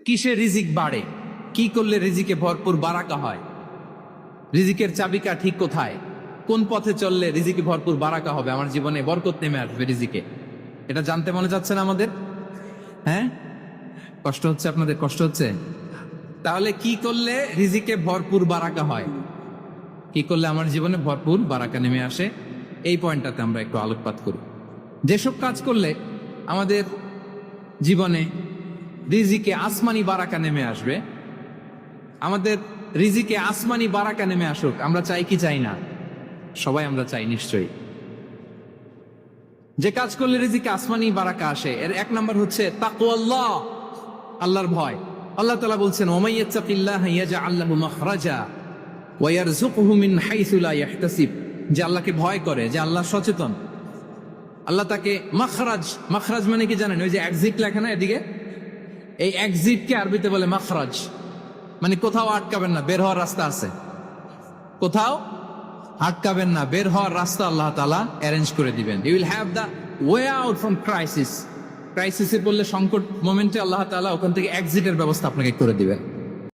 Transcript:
কিসে রিজিক বাড়ে, কি করলে রিজিকে ভরপুর বারাকা হয়, রিজিকের চাবিকা ঠিক কোথায়, কোন পথে চললে রিজিকে ভরপুর বারাকা হবে, আমার জীবনে বরকত নেমে আসবে রিজিকে। এটা জানতে মনে যাচ্ছে না আমাদের? হ্যাঁ, কষ্ট হচ্ছে আপনাদের? কষ্ট হচ্ছে? তাহলে কি করলে রিজিকে ভরপুর বারাকা হয়, কি করলে আমার জীবনে ভরপুর বারাকা নেমে আসে, এই পয়েন্টটাতে আমরা একটু আলোকপাত করি। যেসব কাজ করলে আমাদের জীবনে রিজিকে আসমানি বারাকা নেমে আসবে, আমাদের রিজিকে আসমানি বারাকা নেমে আসুক, আমরা চাই কি চাই না? সবাই আমরা চাই নিশ্চয়ই। যে কাজ করলে রিজিকে আসমানি বারাকা আসে, এর এক নাম্বার হচ্ছে তাকওয়াল্লাহ, আল্লাহর ভয়। আল্লাহ তাআলা বলছেন, ওমাইয়াত্তাকিল্লাহা ইয়াজআল লাহু মাখরাজা ওয়া ইয়ারযুকহু মিন হাইসু লা ইয়াহতাসিব। যে আল্লাহকে ভয় করে, যে আল্লাহ সচেতন, আল্লাহ তাকে মাখরাজ, মাখরাজ মানে কি জানেন? ওই যে এক্সিট লেখা না এদিকে, এই এক্সিটকে আরবিতে বলে মাখরাজ, মানে কোথাও আটকাবেন না, বের হওয়ার রাস্তা আছে, কোথাও আটকাবেন না, বের হওয়ার রাস্তা আল্লাহ তাআলা অ্যারেঞ্জ করে দিবেন। You will have the way out from crisis. ক্রাইসিসে পড়লে, সংকট মোমেন্টে আল্লাহ তাআলা ওখান থেকে এক্সিটের ব্যবস্থা আপনাকে করে দিবেন।